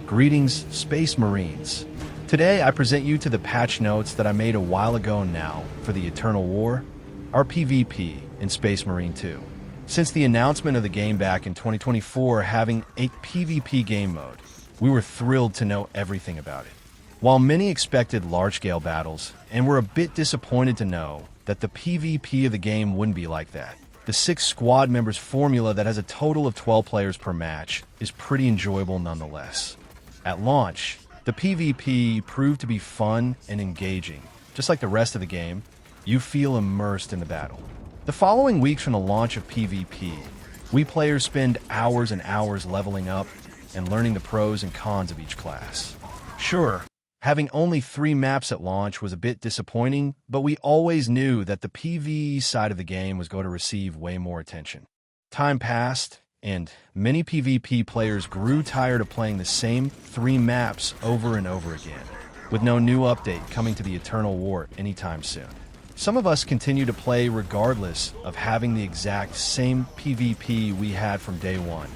Greetings, Space Marines. Today I present you to the patch notes that I made a while ago now for the Eternal War, our PvP in Space Marine 2. Since the announcement of the game back in 2024 having a PvP game mode, we were thrilled to know everything about it. While many expected large-scale battles and were a bit disappointed to know that the PvP of the game wouldn't be like that, the 6 squad members formula that has a total of 12 players per match is pretty enjoyable nonetheless. At launch, the PvP proved to be fun and engaging. Just like the rest of the game, you feel immersed in the battle. The following weeks from the launch of PvP, we players spend hours and hours leveling up and learning the pros and cons of each class. Sure, having only 3 maps at launch was a bit disappointing, but we always knew that the PvE side of the game was going to receive way more attention. Time passed, and many PvP players grew tired of playing the same 3 maps over and over again, with no new update coming to the Eternal War anytime soon. Some of us continue to play regardless of having the exact same PvP we had from day one,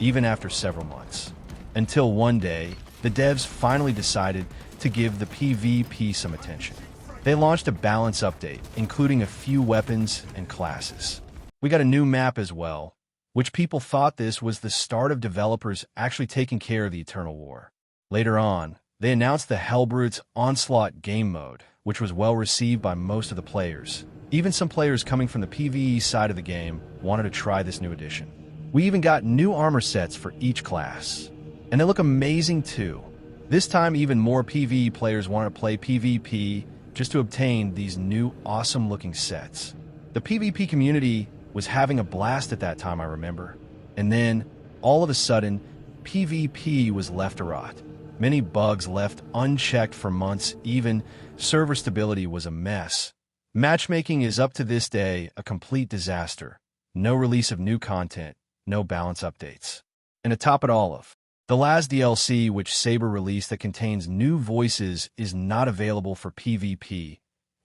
even after several months. Until one day, the devs finally decided to give the PvP some attention. They launched a balance update, including a few weapons and classes. We got a new map as well, which people thought this was the start of developers actually taking care of the Eternal War. Later on, they announced the Hellbrutes Onslaught game mode, which was well received by most of the players. Even some players coming from the PvE side of the game wanted to try this new addition. We even got new armor sets for each class, and they look amazing too. This time, even more PvE players wanted to play PvP just to obtain these new awesome-looking sets. The PvP community was having a blast at that time, I remember. And then, all of a sudden, PvP was left to rot. Many bugs left unchecked for months, even server stability was a mess. Matchmaking is up to this day a complete disaster. No release of new content, no balance updates. And to top it all off, the last DLC which Saber released that contains new voices is not available for PvP,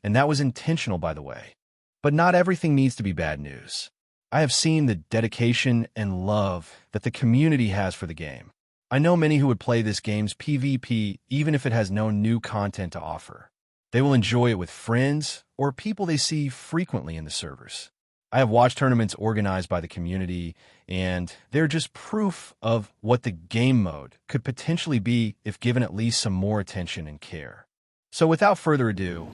and that was intentional, by the way. But not everything needs to be bad news. I have seen the dedication and love that the community has for the game. I know many who would play this game's PvP even if it has no new content to offer. They will enjoy it with friends or people they see frequently in the servers. I have watched tournaments organized by the community, and they're just proof of what the game mode could potentially be if given at least some more attention and care. So without further ado,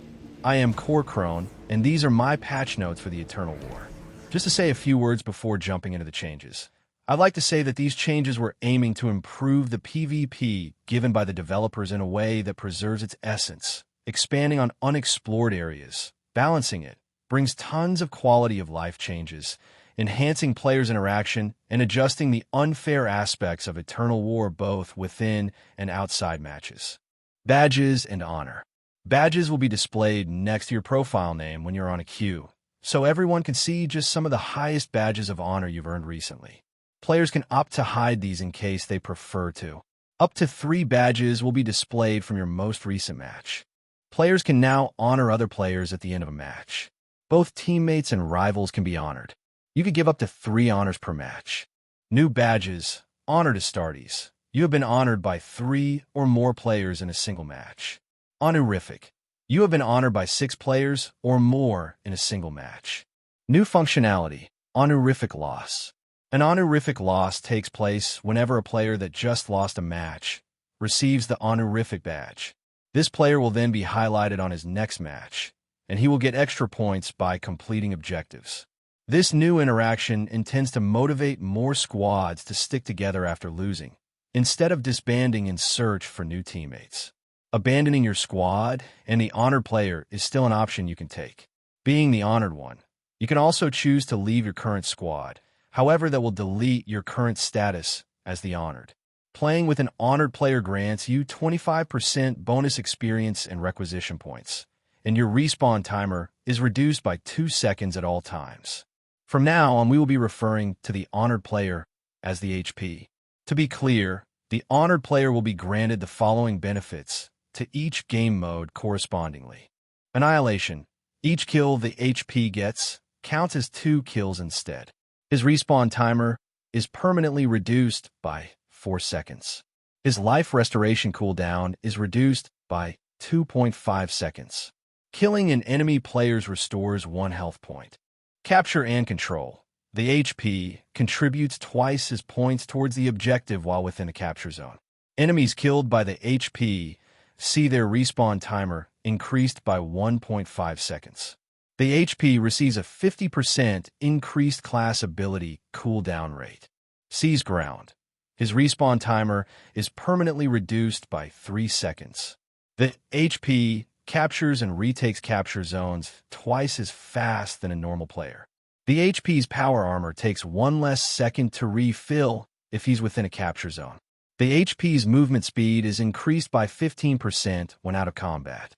I am Corcrone, and these are my patch notes for the Eternal War. Just to say a few words before jumping into the changes. I'd like to say that these changes were aiming to improve the PvP given by the developers in a way that preserves its essence, expanding on unexplored areas, balancing it, brings tons of quality of life changes, enhancing players' interaction, and adjusting the unfair aspects of Eternal War both within and outside matches. Badges and honor. Badges will be displayed next to your profile name when you're on a queue, so everyone can see just some of the highest badges of honor you've earned recently. Players can opt to hide these in case they prefer to. Up to 3 badges will be displayed from your most recent match. Players can now honor other players at the end of a match. Both teammates and rivals can be honored. You can give up to 3 honors per match. New badges. Honor to Starties. You have been honored by 3 or more players in a single match. Honorific. You have been honored by 6 players or more in a single match. New functionality. Honorific loss. An honorific loss takes place whenever a player that just lost a match receives the honorific badge. This player will then be highlighted on his next match, and he will get extra points by completing objectives. This new interaction intends to motivate more squads to stick together after losing, instead of disbanding in search for new teammates. Abandoning your squad and the honored player is still an option you can take. Being the honored one, you can also choose to leave your current squad. However, that will delete your current status as the honored. Playing with an honored player grants you 25% bonus experience and requisition points, and your respawn timer is reduced by 2 seconds at all times. From now on, we will be referring to the honored player as the HP. To be clear, the honored player will be granted the following benefits to each game mode correspondingly. Annihilation. Each kill the HP gets counts as 2 kills instead. His respawn timer is permanently reduced by 4 seconds. His life restoration cooldown is reduced by 2.5 seconds. Killing an enemy player restores 1 health point. Capture and control. The HP contributes twice as points towards the objective while within a capture zone. Enemies killed by the HP see their respawn timer increased by 1.5 seconds. The HP receives a 50% increased class ability cooldown rate. Seize ground. His respawn timer is permanently reduced by 3 seconds. The HP captures and retakes capture zones twice as fast than a normal player. The HP's power armor takes 1 less second to refill if he's within a capture zone. The HP's movement speed is increased by 15% when out of combat.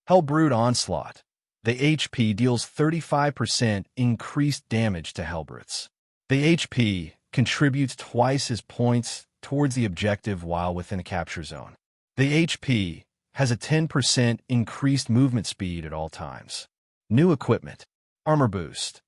Hellbrute Onslaught. The HP deals 35% increased damage to Hellbrutes. The HP contributes twice as points towards the objective while within a capture zone. The HP has a 10% increased movement speed at all times. New equipment. Armor Boost.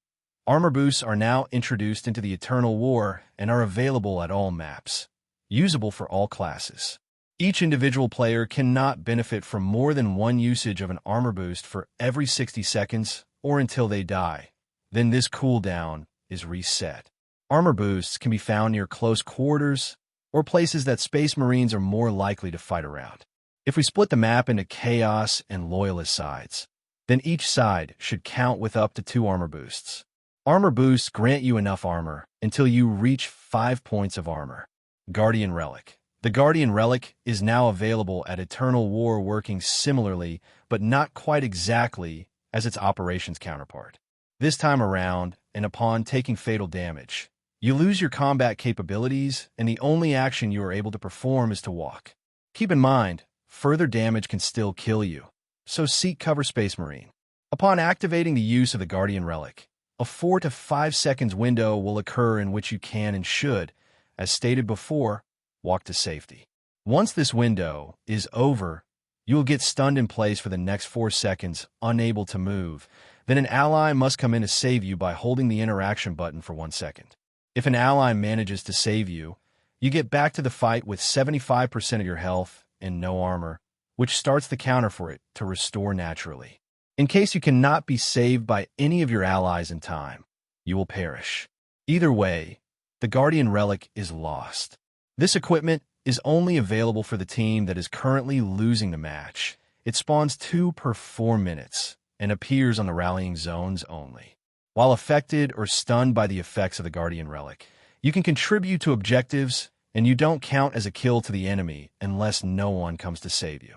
Armor boosts are now introduced into the Eternal War and are available at all maps, usable for all classes. Each individual player cannot benefit from more than 1 usage of an armor boost for every 60 seconds or until they die. Then this cooldown is reset. Armor boosts can be found near close quarters or places that Space Marines are more likely to fight around. If we split the map into Chaos and Loyalist sides, then each side should count with up to 2 armor boosts. Armor boosts grant you enough armor until you reach 5 points of armor. Guardian Relic. The Guardian Relic is now available at Eternal War, working similarly, but not quite exactly as its operations counterpart. This time around, and upon taking fatal damage, you lose your combat capabilities, and the only action you are able to perform is to walk. Keep in mind, further damage can still kill you, so seek cover, Space Marine. Upon activating the use of the Guardian Relic, a 4 to 5 seconds window will occur in which you can and should, as stated before, walk to safety. Once this window is over, you will get stunned in place for the next 4 seconds, unable to move. Then an ally must come in to save you by holding the interaction button for 1 second. If an ally manages to save you, you get back to the fight with 75% of your health and no armor, which starts the counter for it to restore naturally. In case you cannot be saved by any of your allies in time, you will perish. Either way, the Guardian Relic is lost. This equipment is only available for the team that is currently losing the match. It spawns 2 per 4 minutes and appears on the rallying zones only. While affected or stunned by the effects of the Guardian Relic, you can contribute to objectives, and you don't count as a kill to the enemy unless no one comes to save you.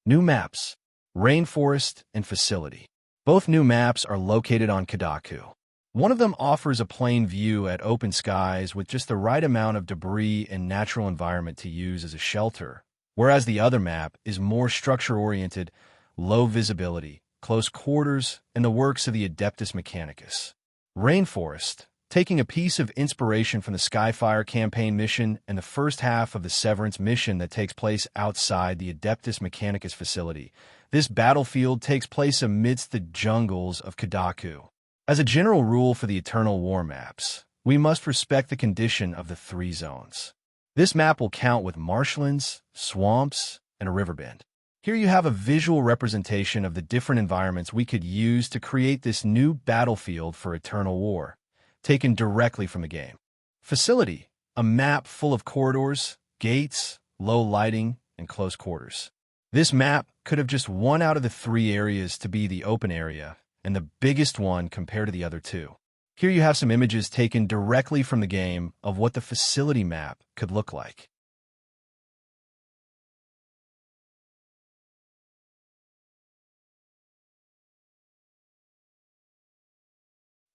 New maps. Rainforest and Facility. Both new maps are located on Kadaku. One of them offers a plain view at open skies with just the right amount of debris and natural environment to use as a shelter, whereas the other map is more structure-oriented, low visibility, close quarters, and the works of the Adeptus Mechanicus. Rainforest, taking a piece of inspiration from the Skyfire campaign mission and the first half of the Severance mission that takes place outside the Adeptus Mechanicus facility. This battlefield takes place amidst the jungles of Kadaku. As a general rule for the Eternal War maps, we must respect the condition of the 3 zones. This map will count with marshlands, swamps, and a river bend. Here you have a visual representation of the different environments we could use to create this new battlefield for Eternal War, taken directly from the game. Facility, a map full of corridors, gates, low lighting, and close quarters. This map could have just 1 out of the 3 areas to be the open area, and the biggest one compared to the other 2. Here you have some images taken directly from the game of what the facility map could look like.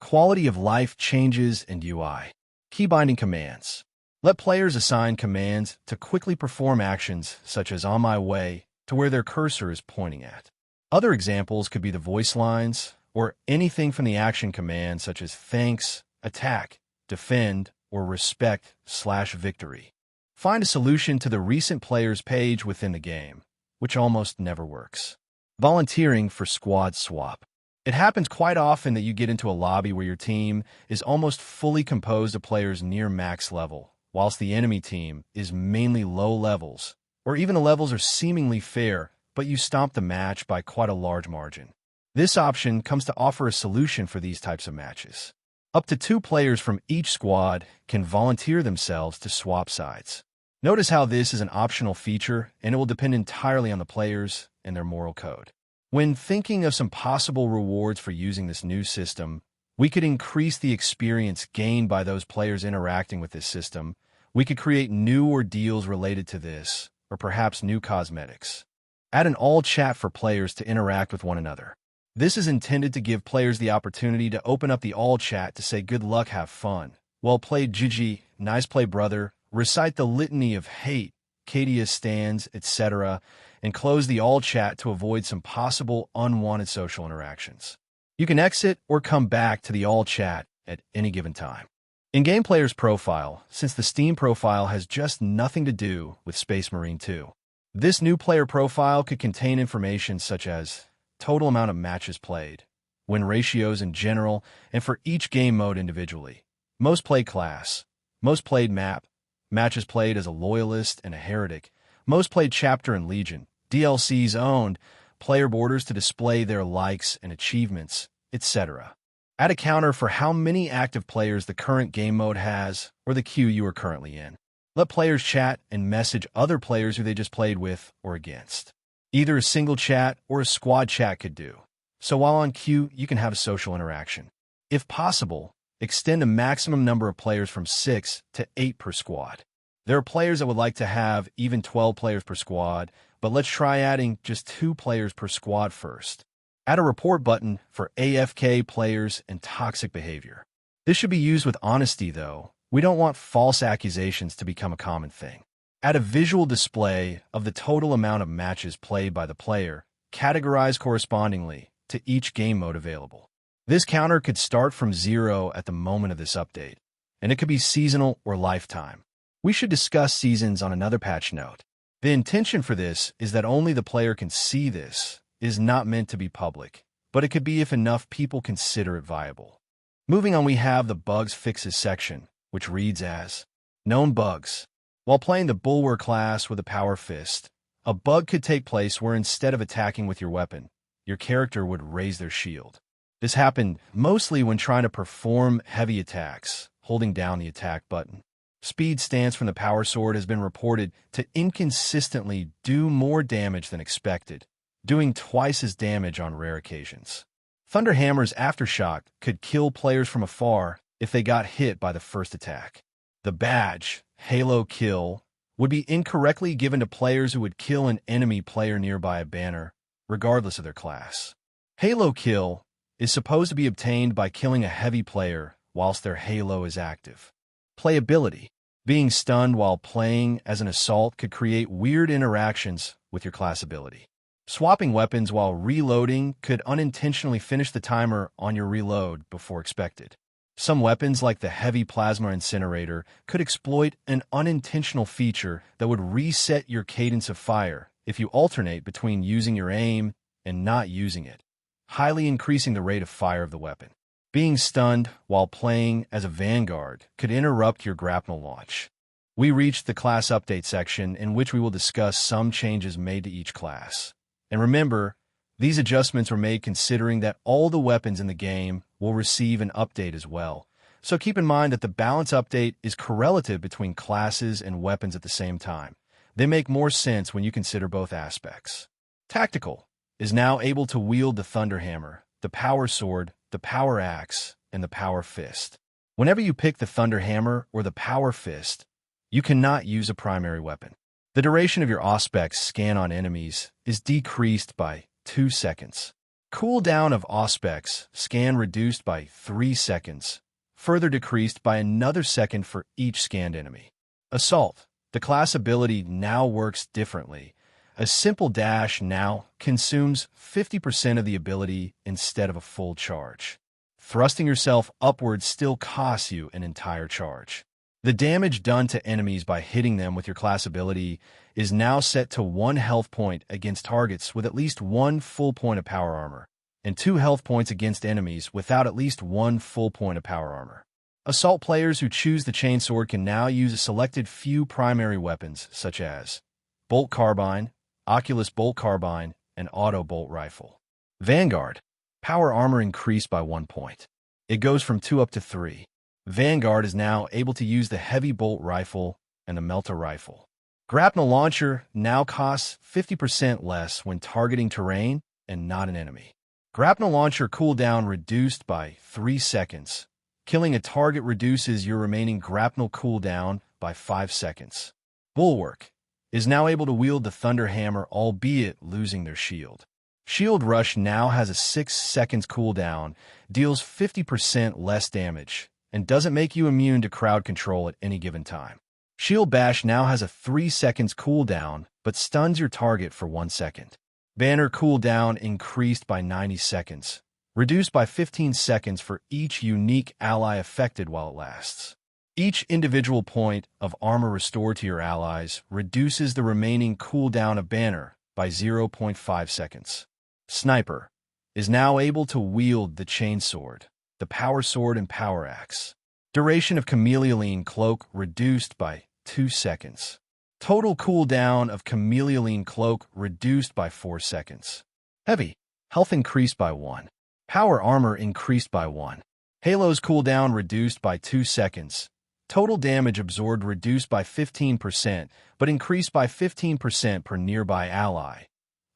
Quality of life changes and UI. Key binding commands. Let players assign commands to quickly perform actions such as "on my way" to where their cursor is pointing at. Other examples could be the voice lines or anything from the action command such as thanks, attack, defend, or respect/victory. Find a solution to the recent players page within the game, which almost never works. Volunteering for squad swap. It happens quite often that you get into a lobby where your team is almost fully composed of players near max level, whilst the enemy team is mainly low levels, or even the levels are seemingly fair, but you stomp the match by quite a large margin. This option comes to offer a solution for these types of matches. Up to 2 players from each squad can volunteer themselves to swap sides. Notice how this is an optional feature, and it will depend entirely on the players and their moral code. When thinking of some possible rewards for using this new system, we could increase the experience gained by those players interacting with this system. We could create new ordeals related to this, or perhaps new cosmetics. Add an all chat for players to interact with one another. This is intended to give players the opportunity to open up the all chat to say good luck, have fun. Well played, GG, nice play, brother. Recite the litany of hate, Katia stands, etc., and close the all chat to avoid some possible unwanted social interactions. You can exit or come back to the all chat at any given time. In-game player's profile, since the Steam profile has just nothing to do with Space Marine 2. This new player profile could contain information such as total amount of matches played, win ratios in general, and for each game mode individually, most played class, most played map, matches played as a loyalist and a heretic, most played chapter and legion, DLCs owned, player borders to display their likes and achievements, etc. Add a counter for how many active players the current game mode has or the queue you are currently in. Let players chat and message other players who they just played with or against. Either a single chat or a squad chat could do. So while on queue, you can have a social interaction. If possible, extend a maximum number of players from 6 to 8 per squad. There are players that would like to have even 12 players per squad, but let's try adding just 2 players per squad first. Add a report button for AFK players and toxic behavior. This should be used with honesty, though. We don't want false accusations to become a common thing. Add a visual display of the total amount of matches played by the player, categorized correspondingly to each game mode available. This counter could start from 0 at the moment of this update, and it could be seasonal or lifetime. We should discuss seasons on another patch note. The intention for this is that only the player can see this. It is not meant to be public, but it could be if enough people consider it viable. Moving on, we have the bugs fixes section, which reads as known bugs. While playing the Bulwark class with a power fist, a bug could take place where instead of attacking with your weapon, your character would raise their shield. This happened mostly when trying to perform heavy attacks, holding down the attack button. Speed stance from the power sword has been reported to inconsistently do more damage than expected, doing twice as damage on rare occasions. Thunderhammer's aftershock could kill players from afar if they got hit by the first attack. The badge, Halo Kill, would be incorrectly given to players who would kill an enemy player nearby a banner, regardless of their class. Halo Kill is supposed to be obtained by killing a heavy player whilst their halo is active. Playability. Being stunned while playing as an assault could create weird interactions with your class ability. Swapping weapons while reloading could unintentionally finish the timer on your reload before expected. Some weapons, like the heavy plasma incinerator, could exploit an unintentional feature that would reset your cadence of fire if you alternate between using your aim and not using it, highly increasing the rate of fire of the weapon. Being stunned while playing as a vanguard could interrupt your grapnel launch. We reached the class update section, in which we will discuss some changes made to each class. And remember, these adjustments were made considering that all the weapons in the game will receive an update as well. So keep in mind that the balance update is correlative between classes and weapons at the same time. They make more sense when you consider both aspects. Tactical is now able to wield the Thunderhammer, the Power Sword, the Power Axe, and the Power Fist. Whenever you pick the Thunderhammer or the Power Fist, you cannot use a primary weapon. The duration of your Auspex scan on enemies is decreased by 2 seconds. Cooldown of Auspex scan reduced by 3 seconds, further decreased by another second for each scanned enemy. Assault. The class ability now works differently. A simple dash now consumes 50% of the ability instead of a full charge. Thrusting yourself upwards still costs you an entire charge. The damage done to enemies by hitting them with your class ability is now set to 1 health point against targets with at least 1 full point of power armor, and 2 health points against enemies without at least 1 full point of power armor. Assault players who choose the chainsword can now use a selected few primary weapons, such as bolt carbine, Oculus bolt carbine, and auto bolt rifle. Vanguard. Power armor increased by 1 point. It goes from 2 up to 3. Vanguard is now able to use the heavy bolt rifle and the melta rifle. Grapnel launcher now costs 50% less when targeting terrain and not an enemy. Grapnel launcher cooldown reduced by 3 seconds. Killing a target reduces your remaining grapnel cooldown by 5 seconds. Bulwark is now able to wield the Thunder Hammer, albeit losing their shield. Shield Rush now has a 6 seconds cooldown, deals 50% less damage, and doesn't make you immune to crowd control at any given time. Shield Bash now has a 3 seconds cooldown, but stuns your target for 1 second. Banner cooldown increased by 90 seconds, reduced by 15 seconds for each unique ally affected while it lasts. Each individual point of armor restored to your allies reduces the remaining cooldown of Banner by 0.5 seconds. Sniper is now able to wield the chainsword, the power sword, and power axe. Duration of Chameleon Cloak reduced by 2 seconds. Total cooldown of Chameleon Cloak reduced by 4 seconds. Heavy health increased by 1. Power armor increased by 1. Halo's cooldown reduced by 2 seconds. Total damage absorbed reduced by 15%, but increased by 15% per nearby ally,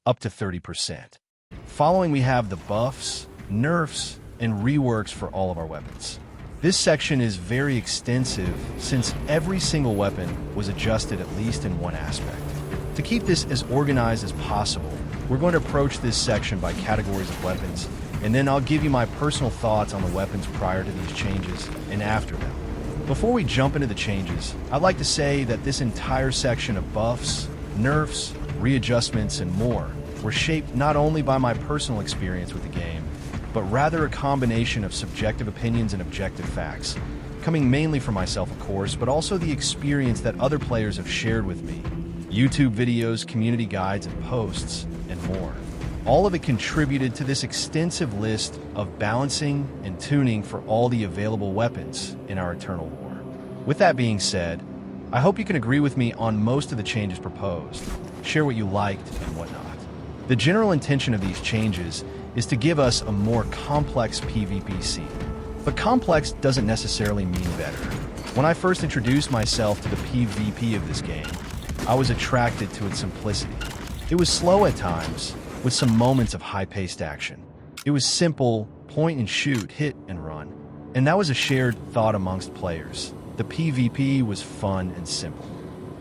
up to 30%. Following, we have the buffs, nerfs, and reworks for all of our weapons. This section is very extensive since every single weapon was adjusted at least in one aspect. To keep this as organized as possible, we're going to approach this section by categories of weapons, and then I'll give you my personal thoughts on the weapons prior to these changes and after them. Before we jump into the changes, I'd like to say that this entire section of buffs, nerfs, readjustments, and more were shaped not only by my personal experience with the game, but rather a combination of subjective opinions and objective facts, coming mainly from myself, of course, but also the experience that other players have shared with me, YouTube videos, community guides, and posts, and more. All of it contributed to this extensive list of balancing and tuning for all the available weapons in our Eternal War. With that being said, I hope you can agree with me on most of the changes proposed, share what you liked and whatnot. The general intention of these changes is to give us a more complex PvP scene. But complex doesn't necessarily mean better. When I first introduced myself to the PvP of this game, I was attracted to its simplicity. It was slow at times, with some moments of high-paced action. It was simple, point and shoot, hit and run. And that was a shared thought amongst players. The PvP was fun and simple.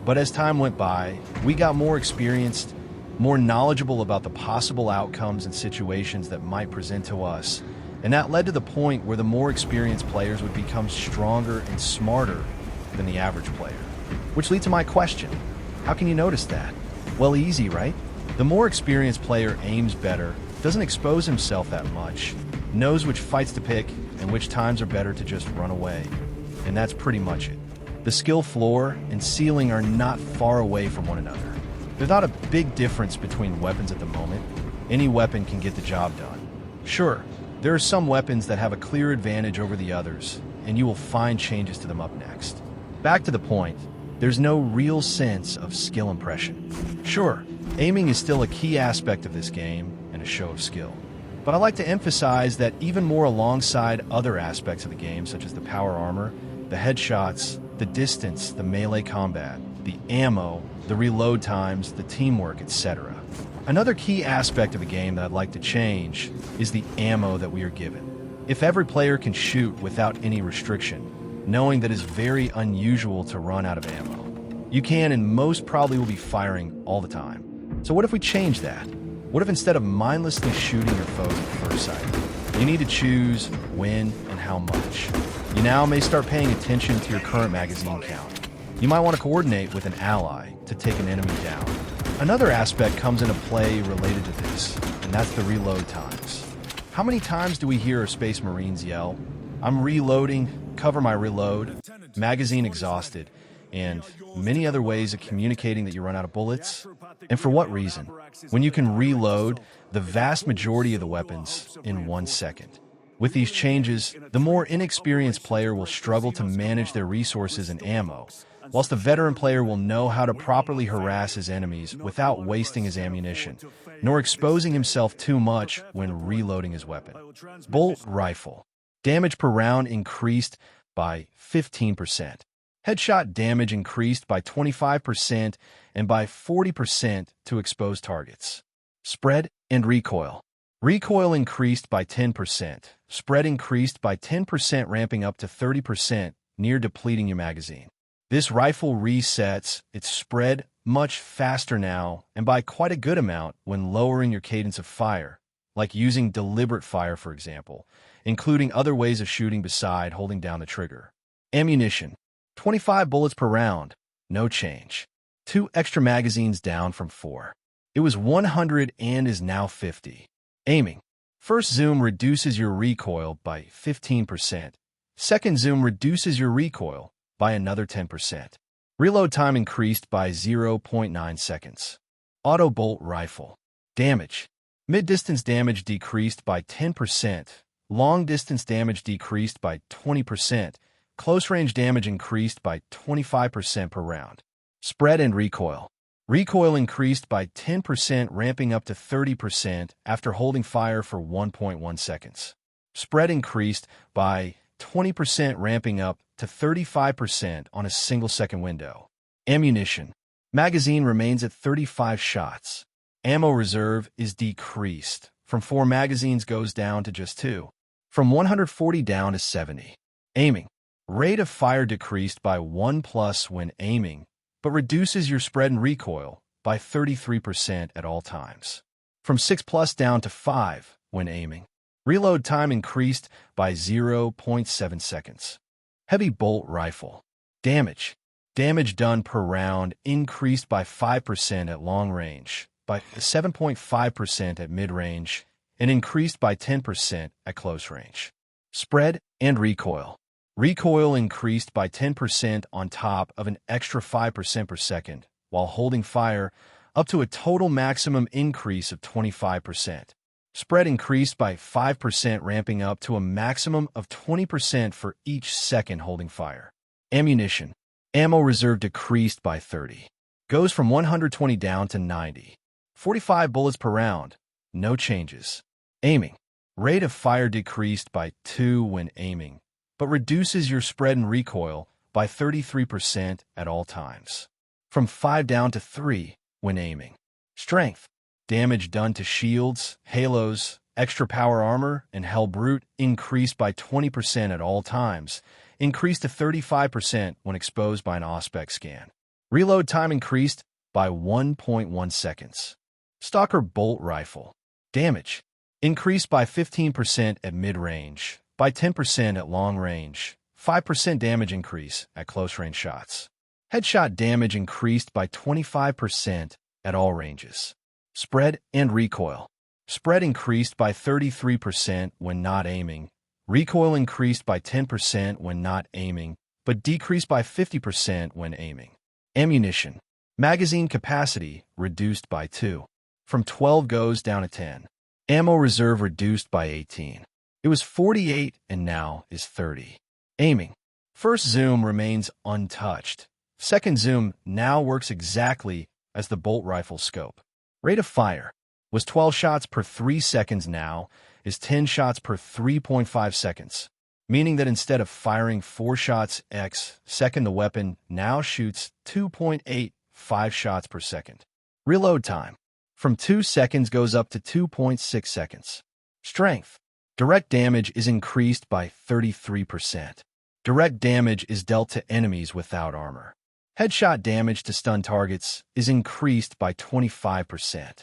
But as time went by, we got more experienced, more knowledgeable about the possible outcomes and situations that might present to us, and that led to the point where the more experienced players would become stronger and smarter than the average player. Which leads to my question. How can you notice that? Well, easy, right? The more experienced player aims better, doesn't expose himself that much, knows which fights to pick and which times are better to just run away. And that's pretty much it. The skill floor and ceiling are not far away from one another. There's not a big difference between weapons at the moment. Any weapon can get the job done. Sure, there are some weapons that have a clear advantage over the others, and you will find changes to them up next. Back to the point, there's no real sense of skill impression. Sure, aiming is still a key aspect of this game and a show of skill. But I like to emphasize that even more alongside other aspects of the game, such as the power armor, the headshots, the distance, the melee combat, the ammo, the reload times, the teamwork, etc. Another key aspect of the game that I'd like to change is the ammo that we are given. If every player can shoot without any restriction, knowing that it's very unusual to run out of ammo. You can and most probably will be firing all the time. So what if we change that? What if instead of mindlessly shooting your foes at first sight, you need to choose when and how much? You now may start paying attention to your current magazine count. You might want to coordinate with an ally to take an enemy down. Another aspect comes into play related to this, and that's the reload times. How many times do we hear our Space Marines yell, "I'm reloading, cover my reload, magazine exhausted," and many other ways of communicating that you run out of bullets? And for what reason? When you can reload the vast majority of the weapons in 1 second. With these changes, the more inexperienced player will struggle to manage their resources and ammo, whilst the veteran player will know how to properly harass his enemies without wasting his ammunition, nor exposing himself too much when reloading his weapon. Bolt Rifle. Damage per round increased by 15%. Headshot damage increased by 25% and by 40% to exposed targets. Spread and Recoil. Recoil increased by 10%. Spread increased by 10%, ramping up to 30%, near depleting your magazine. This rifle resets its spread much faster now, and by quite a good amount when lowering your cadence of fire, like using deliberate fire, for example, including other ways of shooting beside holding down the trigger. Ammunition. 25 bullets per round. No change. 2 extra magazines down from 4. It was 100 and is now 50. Aiming. First zoom reduces your recoil by 15%. Second zoom reduces your recoil by another 10%. Reload time increased by 0.9 seconds. Auto Bolt Rifle. Damage. Mid-distance damage decreased by 10%. Long-distance damage decreased by 20%. Close-range damage increased by 25% per round. Spread and Recoil. Recoil increased by 10%, ramping up to 30% after holding fire for 1.1 seconds. Spread increased by 20%, ramping up to 35% on a single-second window. Ammunition. Magazine remains at 35 shots. Ammo reserve is decreased. From 4 magazines goes down to just 2. From 140 down to 70. Aiming. Rate of fire decreased by 1+ when aiming, but reduces your spread and recoil by 33% at all times. From 6+ down to 5 when aiming. Reload time increased by 0.7 seconds. Heavy Bolt Rifle. Damage. Damage done per round increased by 5% at long range, by 7.5% at mid-range, and increased by 10% at close range. Spread and Recoil. Recoil increased by 10% on top of an extra 5% per second, while holding fire, up to a total maximum increase of 25%. Spread increased by 5%, ramping up to a maximum of 20% for each second holding fire. Ammunition. Ammo reserve decreased by 30. Goes from 120 down to 90. 45 bullets per round. No changes. Aiming. Rate of fire decreased by 2 when aiming, but reduces your spread and recoil by 33% at all times. From 5 down to 3 when aiming. Strength. Damage done to shields, halos, extra power armor, and Hell Brute increased by 20% at all times, increased to 35% when exposed by an Auspex scan. Reload time increased by 1.1 seconds. Stalker Bolt Rifle. Damage. Increased by 15% at mid-range, by 10% at long range, 5% damage increase at close-range shots. Headshot damage increased by 25% at all ranges. Spread and Recoil. Spread increased by 33% when not aiming. Recoil increased by 10% when not aiming, but decreased by 50% when aiming. Ammunition. Magazine capacity reduced by 2. From 12 goes down to 10. Ammo reserve reduced by 18. It was 48 and now is 30. Aiming. First zoom remains untouched. Second zoom now works exactly as the bolt rifle scope. Rate of fire was 12 shots per 3 seconds, now is 10 shots per 3.5 seconds, meaning that instead of firing 4 shots x second, the weapon now shoots 2.85 shots per second. Reload time from 2 seconds goes up to 2.6 seconds. Strength. Direct damage is increased by 33%. Direct damage is dealt to enemies without armor. Headshot damage to stun targets is increased by 25%.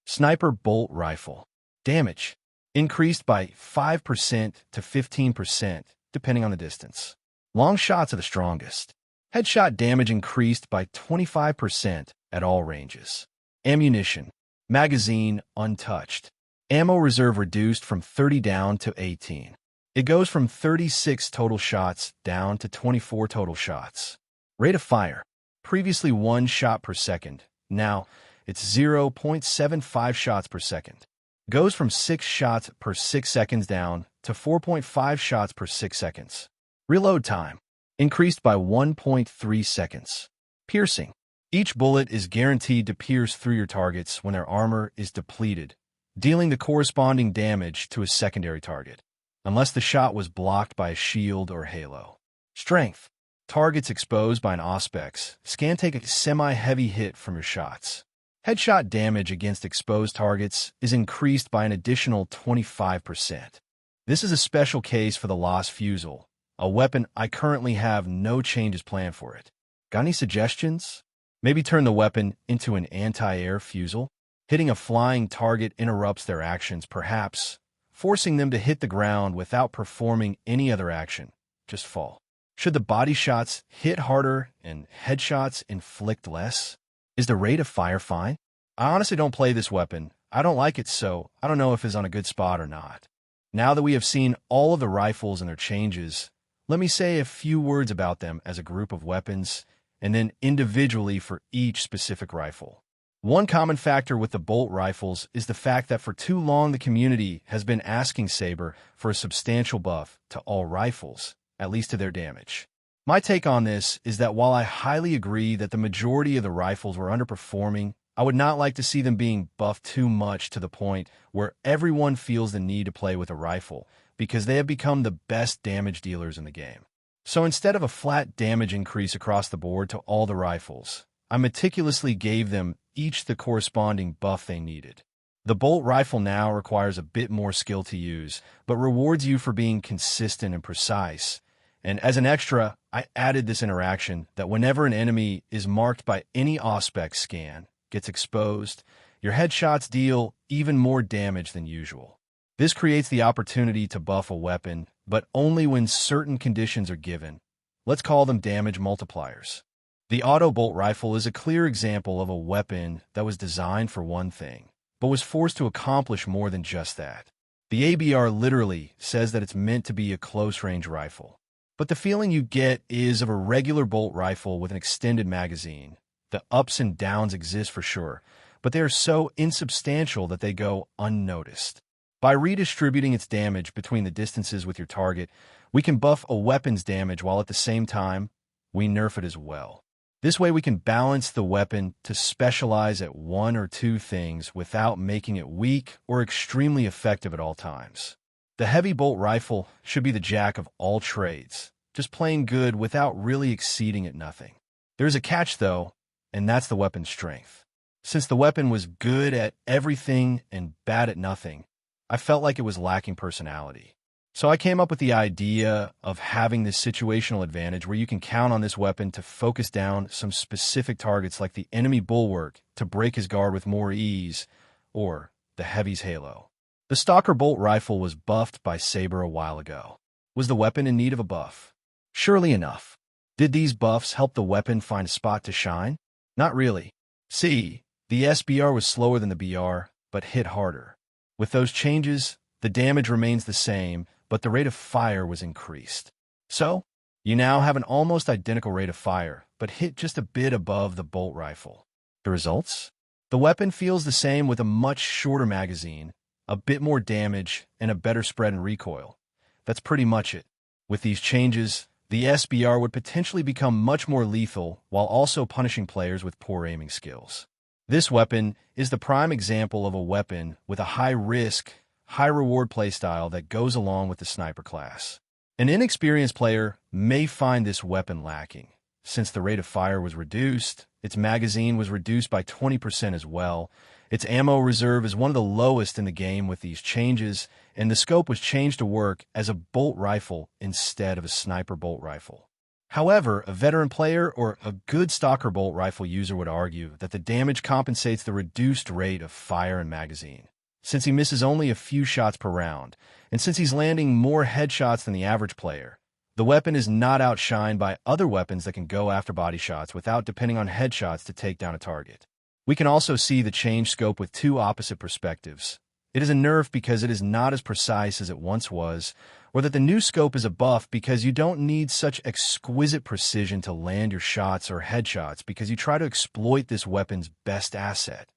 Sniper Bolt Rifle. Damage increased by 5% to 15%, depending on the distance. Long shots are the strongest. Headshot damage increased by 25% at all ranges. Ammunition. Magazine untouched. Ammo reserve reduced from 30 down to 18. It goes from 36 total shots down to 24 total shots. Rate of fire. Previously 1 shot per second. Now it's 0.75 shots per second. goes from 6 shots per 6 seconds down to 4.5 shots per 6 seconds. Reload time increased by 1.3 seconds. Piercing. Each bullet is guaranteed to pierce through your targets when their armor is depleted, dealing the corresponding damage to a secondary target, unless the shot was blocked by a shield or halo. Strength. Targets exposed by an Auspex can take a semi-heavy hit from your shots. Headshot damage against exposed targets is increased by an additional 25%. This is a special case for the Lost Fusel, a weapon I currently have no changes planned for it. Got any suggestions? Maybe turn the weapon into an anti-air fusel? Hitting a flying target interrupts their actions, perhaps forcing them to hit the ground without performing any other action, just fall. Should the body shots hit harder and headshots inflict less? Is the rate of fire fine? I honestly don't play this weapon. I don't like it, so I don't know if it's on a good spot or not. Now that we have seen all of the rifles and their changes, let me say a few words about them as a group of weapons, and then individually for each specific rifle. One common factor with the bolt rifles is the fact that for too long the community has been asking Saber for a substantial buff to all rifles, at least to their damage. My take on this is that while I highly agree that the majority of the rifles were underperforming, I would not like to see them being buffed too much to the point where everyone feels the need to play with a rifle, because they have become the best damage dealers in the game. So instead of a flat damage increase across the board to all the rifles, I meticulously gave them each the corresponding buff they needed. The bolt rifle now requires a bit more skill to use, but rewards you for being consistent and precise. And as an extra, I added this interaction that whenever an enemy is marked by any Auspex scan, gets exposed, your headshots deal even more damage than usual. This creates the opportunity to buff a weapon, but only when certain conditions are given. Let's call them damage multipliers. The auto bolt rifle is a clear example of a weapon that was designed for one thing, but was forced to accomplish more than just that. The ABR literally says that it's meant to be a close-range rifle. But the feeling you get is of a regular bolt rifle with an extended magazine. The ups and downs exist for sure, but they are so insubstantial that they go unnoticed. By redistributing its damage between the distances with your target, we can buff a weapon's damage while at the same time, we nerf it as well. This way we can balance the weapon to specialize at one or two things without making it weak or extremely effective at all times. The heavy bolt rifle should be the jack of all trades, just plain good without really exceeding at nothing. There's a catch though, and that's the weapon's strength. Since the weapon was good at everything and bad at nothing, I felt like it was lacking personality. So I came up with the idea of having this situational advantage where you can count on this weapon to focus down some specific targets like the enemy bulwark to break his guard with more ease, or the heavy's halo. The Stalker bolt rifle was buffed by Saber a while ago. Was the weapon in need of a buff? Surely enough. Did these buffs help the weapon find a spot to shine? Not really. See, the SBR was slower than the BR, but hit harder. With those changes, the damage remains the same, but the rate of fire was increased. So, you now have an almost identical rate of fire, but hit just a bit above the bolt rifle. The results? The weapon feels the same with a much shorter magazine, a bit more damage, and a better spread in recoil. That's pretty much it. With these changes, the SBR would potentially become much more lethal while also punishing players with poor aiming skills. This weapon is the prime example of a weapon with a high-risk, high-reward playstyle that goes along with the sniper class. An inexperienced player may find this weapon lacking. Since the rate of fire was reduced, its magazine was reduced by 20% as well, its ammo reserve is one of the lowest in the game with these changes, and the scope was changed to work as a bolt rifle instead of a sniper bolt rifle. However, a veteran player or a good Stalker bolt rifle user would argue that the damage compensates the reduced rate of fire and magazine. Since he misses only a few shots per round, and since he's landing more headshots than the average player, the weapon is not outshined by other weapons that can go after body shots without depending on headshots to take down a target. We can also see the change scope with two opposite perspectives. It is a nerf because it is not as precise as it once was, or that the new scope is a buff because you don't need such exquisite precision to land your shots or headshots because you try to exploit this weapon's best asset,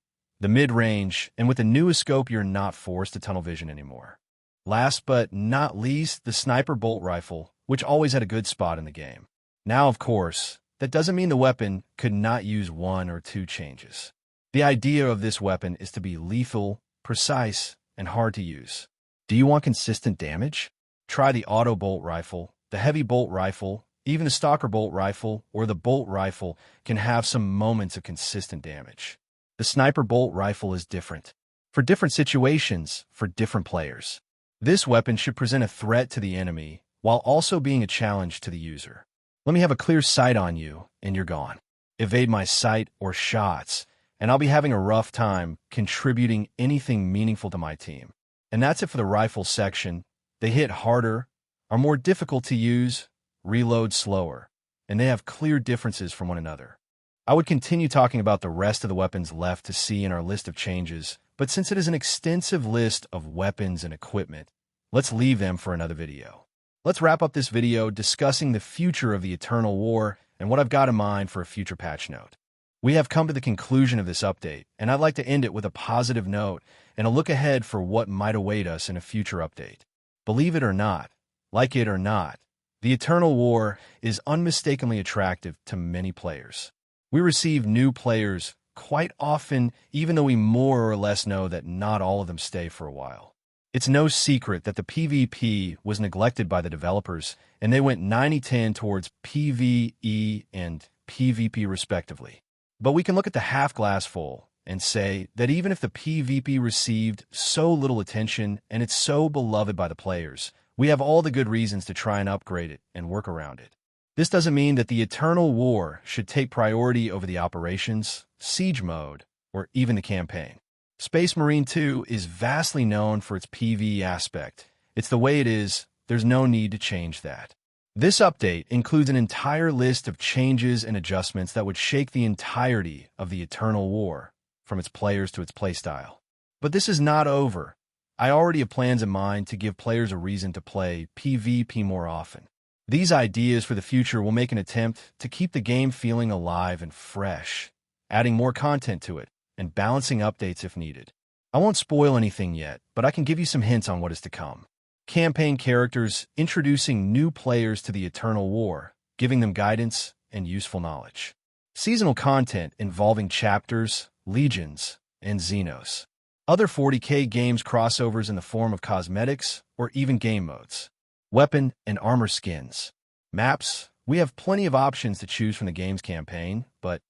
the mid-range, and with the newest scope, you're not forced to tunnel vision anymore. Last but not least, the sniper bolt rifle, which always had a good spot in the game. Now, of course, that doesn't mean the weapon could not use one or two changes. The idea of this weapon is to be lethal, precise, and hard to use. Do you want consistent damage? Try the auto bolt rifle, the heavy bolt rifle, even the stalker bolt rifle, or the bolt rifle can have some moments of consistent damage. The sniper bolt rifle is different. For different situations, for different players. This weapon should present a threat to the enemy, while also being a challenge to the user. Let me have a clear sight on you, and you're gone. Evade my sight or shots, and I'll be having a rough time contributing anything meaningful to my team. And that's it for the rifle section. They hit harder, are more difficult to use, reload slower, and they have clear differences from one another. I would continue talking about the rest of the weapons left to see in our list of changes, but since it is an extensive list of weapons and equipment, let's leave them for another video. Let's wrap up this video discussing the future of the Eternal War and what I've got in mind for a future patch note. We have come to the conclusion of this update, and I'd like to end it with a positive note and a look ahead for what might await us in a future update. Believe it or not, like it or not, the Eternal War is unmistakably attractive to many players. We receive new players quite often, even though we more or less know that not all of them stay for a while. It's no secret that the PvP was neglected by the developers, and they went 90-10 towards PvE and PvP respectively. But we can look at the half glass full and say that even if the PvP received so little attention and it's so beloved by the players, we have all the good reasons to try and upgrade it and work around it. This doesn't mean that the Eternal War should take priority over the operations, siege mode, or even the campaign. Space Marine 2 is vastly known for its PvE aspect. It's the way it is, there's no need to change that. This update includes an entire list of changes and adjustments that would shake the entirety of the Eternal War, from its players to its playstyle. But this is not over. I already have plans in mind to give players a reason to play PvP more often. These ideas for the future will make an attempt to keep the game feeling alive and fresh, adding more content to it, and balancing updates if needed. I won't spoil anything yet, but I can give you some hints on what is to come. Campaign characters introducing new players to the Eternal War, giving them guidance and useful knowledge. Seasonal content involving chapters, legions, and Xenos. Other 40k games crossovers in the form of cosmetics or even game modes. Weapon and armor skins. Maps. We have plenty of options to choose from the game's campaign, but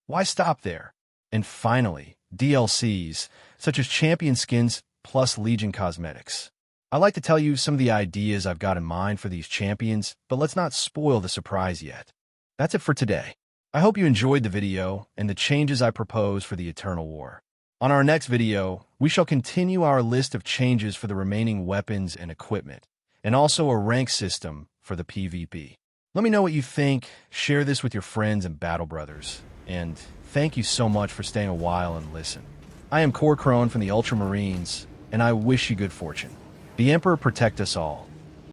why stop there? And finally, DLCs, such as champion skins plus legion cosmetics. I'd like to tell you some of the ideas I've got in mind for these champions, but let's not spoil the surprise yet. That's it for today. I hope you enjoyed the video and the changes I propose for the Eternal War. On our next video, we shall continue our list of changes for the remaining weapons and equipment, and also a rank system for the PvP. Let me know what you think, share this with your friends and battle brothers, and thank you so much for staying a while and listen. I am Core Crone from the Ultramarines, and I wish you good fortune. The Emperor protect us all.